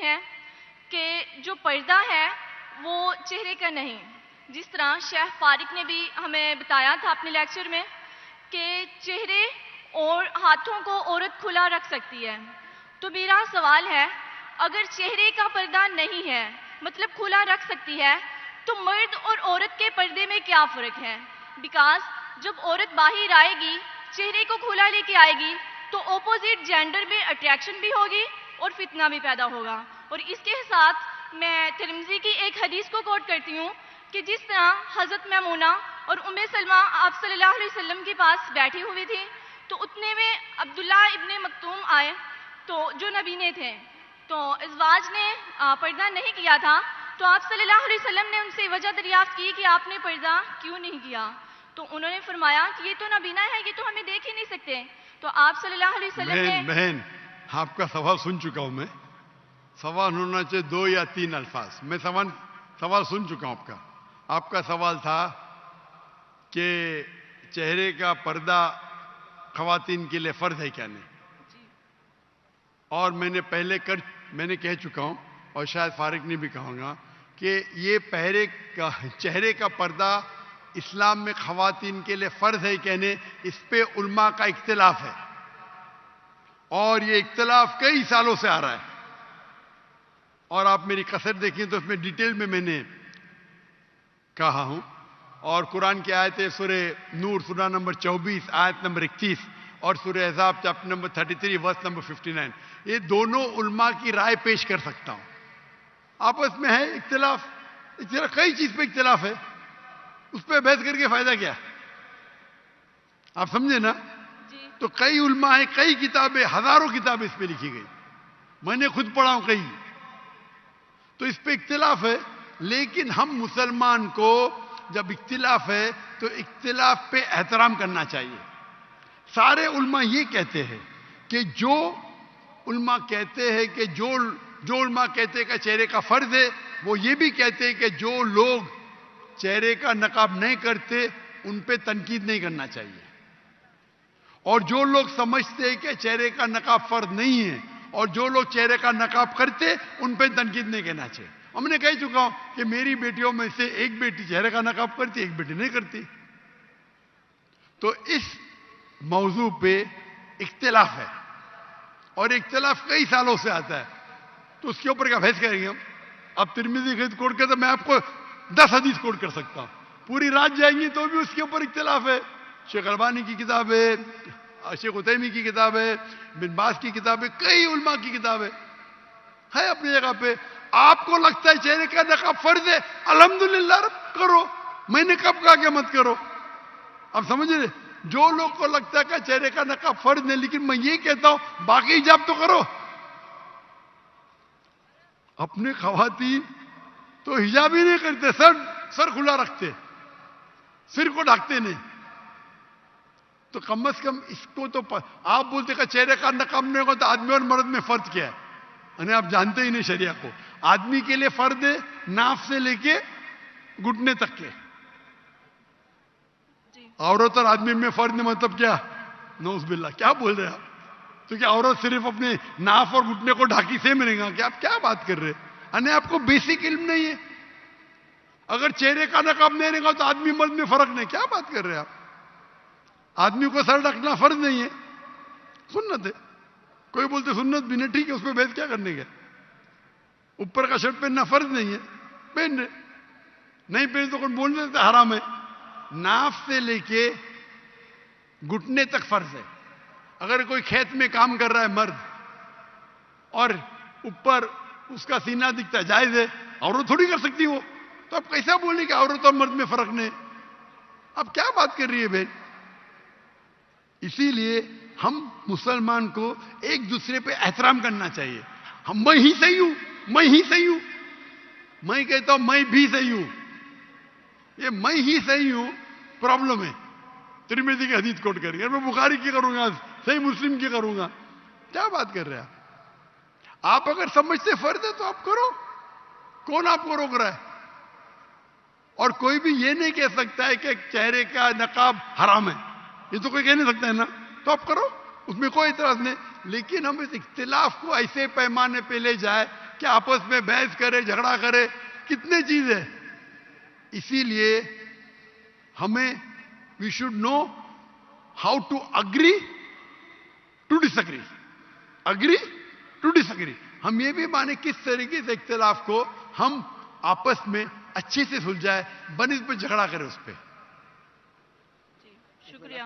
ہے کہ جو پردہ ہے وہ چہرے کا نہیں، جس طرح شیخ فارق نے بھی ہمیں بتایا تھا اپنے لیکچر میں کہ چہرے اور ہاتھوں کو عورت کھلا رکھ سکتی ہے۔ تو میرا سوال ہے، اگر چہرے کا پردہ نہیں ہے مطلب کھلا رکھ سکتی ہے، تو مرد اور عورت کے پردے میں کیا فرق ہے؟ بیکاز جب عورت باہر آئے گی، چہرے کو کھلا لے کے آئے گی، تو اپوزٹ جینڈر میں اٹریکشن بھی ہوگی اور فتنہ بھی پیدا ہوگا۔ اور اس کے ساتھ میں ترمذی کی ایک حدیث کو کوٹ کرتی ہوں کہ جس طرح حضرت میمونہ اور ام سلمہ آپ صلی اللہ علیہ وسلم کے پاس بیٹھی ہوئی تھی، تو اتنے میں عبداللہ ابن مکتوم آئے، تو جو نبینے تھے، تو ازواج نے پردہ نہیں کیا تھا، تو آپ صلی اللہ علیہ وسلم نے ان سے وجہ دریافت کی کہ آپ نے پردہ کیوں نہیں کیا؟ تو انہوں نے فرمایا کہ یہ تو نبینا ہے، یہ تو ہمیں دیکھ ہی نہیں سکتے۔ تو آپ صلی اللہ علیہ وسلم نے بہن آپ کا سوال سن چکا ہوں میں، سوال ہونا چاہیے 2 یا 3 الفاظ۔ میں سوال سن چکا ہوں آپ کا سوال تھا کہ چہرے کا پردہ خواتین کے لیے فرض ہے کیا نہیں، اور میں نے کہہ چکا ہوں اور شاید فارق نے بھی کہوں گا کہ یہ چہرے کا پردہ اسلام میں خواتین کے لیے فرض ہے کہ نہیں، اس پہ علماء کا اختلاف ہے، اور یہ اختلاف کئی سالوں سے آ رہا ہے۔ اور آپ میری قصر دیکھیں تو اس میں ڈیٹیل میں نے کہا ہوں، اور قرآن کی آیتیں سورہ نور سورہ نمبر 24 آیت نمبر 31 اور سورہ احزاب چیپٹر نمبر 33 ورس نمبر 59، یہ دونوں علماء کی رائے پیش کر سکتا ہوں۔ آپس میں ہے اختلاف، کئی چیز پہ اختلاف ہے، اس پہ بحث کر کے فائدہ کیا؟ آپ سمجھے نا؟ تو کئی علماء ہیں، کئی کتابیں، ہزاروں کتابیں اس پہ لکھی گئی، میں نے خود پڑھا ہوں کئی، تو اس پہ اختلاف ہے۔ لیکن ہم مسلمان کو جب اختلاف ہے تو اختلاف پہ احترام کرنا چاہیے۔ سارے علماء یہ کہتے ہیں کہ جو علماء کہتے ہیں کہ جو علماء کہتے ہیں کہ چہرے کا فرض ہے، وہ یہ بھی کہتے ہیں کہ جو لوگ چہرے کا نقاب نہیں کرتے ان پہ تنقید نہیں کرنا چاہیے، اور جو لوگ سمجھتے ہیں کہ چہرے کا نقاب فرض نہیں ہے اور جو لوگ چہرے کا نقاب کرتے ان پہ تنقید نہیں کرنا چاہیے۔ ہم نے کہہ چکا ہوں کہ میری بیٹیوں میں سے ایک بیٹی چہرے کا نقاب کرتی، ایک بیٹی نہیں کرتی، تو اس موضوع پہ اختلاف ہے، اور اختلاف کئی سالوں سے آتا ہے، تو اس کے اوپر کیا بحث کریں گے ہم؟ اب ترمذی کی کوٹ کرتے میں آپ کو 10 حدیث کوٹ کر سکتا ہوں، پوری رات جائیں گی تو بھی اس کے اوپر اختلاف ہے۔ شیخ البانی کی کتاب ہے، شیخ عثیمین کی کتاب ہے، بن باز کی کتاب ہے، کئی علماء کی کتاب ہے اپنی جگہ پہ۔ آپ کو لگتا ہے چہرے کا نقاب فرض ہے، الحمدللہ رب کرو، میں نے کب کہا کہ مت کرو؟ اب سمجھ رہے؟ جو لوگ کو لگتا ہے کہ چہرے کا نقاب فرض نہیں، لیکن میں یہ کہتا ہوں باقی حجاب تو کرو۔ اپنے خواتین تو حجاب ہی نہیں کرتے، سر کھلا رکھتے، سر کو ڈھانکتے نہیں، تو کم از کم اس کو تو آپ بولتے کہ چہرے کا نقاب نہیں ہوگا تو آدمی اور مرد میں فرق کیا ہے؟ یعنی آپ جانتے ہی نہیں شریعہ کو۔ آدمی کے لیے فرض ہے ناف سے لے کے گھٹنے تک کے، عورت اور آدمی میں فرق نہیں، مطلب کیا؟ نعوذ باللہ، کیا بول رہے ہیں آپ؟ تو کیا عورت صرف اپنے ناف اور گھٹنے کو ڈھاکی سے ملے گا؟ کہ آپ کیا بات کر رہے ہیں؟ یعنی آپ کو بیسک علم نہیں ہے۔ اگر چہرے کا نقاب نہیں رہے گا تو آدمی مرد میں فرق نہیں، کیا بات کر رہے ہیں آپ؟ آدمی کو سر ڈھکنا فرض نہیں ہے، سنت ہے۔ کوئی بولتے سنت بھی نہیں، ٹھیک ہے، اس پہ بحث کیا کرنے کا؟ اوپر کا شرٹ پہننا فرض نہیں ہے، پہن رہے، نہیں پہن تو کوئی بولنے دیتا حرام ہے۔ ناف سے لے کے گھٹنے تک فرض ہے۔ اگر کوئی کھیت میں کام کر رہا ہے مرد اور اوپر اس کا سینہ دکھتا ہے، جائز ہے، عورت تھوڑی کر سکتی وہ، تو اب کیسا بولیں کہ عورت اور مرد میں فرق نہیں؟ اب کیا بات کر رہی ہے بہن؟ اسی لیے ہم مسلمان کو ایک دوسرے پہ احترام کرنا چاہیے۔ میں ہی صحیح ہوں، میں ہی صحیح ہوں، میں کہتا ہوں میں بھی صحیح ہوں، یہ میں ہی صحیح ہوں پرابلم ہے۔ ترمذی کی حدیث کوٹ کر کے میں بخاری کی کروں گا، صحیح مسلم کی کروں گا، کیا بات کر رہے ہیں آپ؟ اگر سمجھتے فرض ہے تو آپ کرو، کون آپ کو روک رہا ہے؟ اور کوئی بھی یہ نہیں کہہ سکتا ہے کہ چہرے کا نقاب حرام ہے، یہ تو کوئی کہہ نہیں سکتا ہے نا، تو آپ کرو، اس میں کوئی اعتراض نہیں۔ لیکن ہم اس اختلاف کو ایسے پیمانے پہ لے جائے کہ آپس میں بحث کرے, جھگڑا کرے, کتنے چیز ہے. اسی لیے ہمیں we should know how to agree to disagree, agree to disagree. ہم یہ بھی مانے کس طریقے سے اختلاف کو ہم آپس میں اچھے سے سلجھائے, بنسبت جھگڑا کرے اس پہ. شکریہ.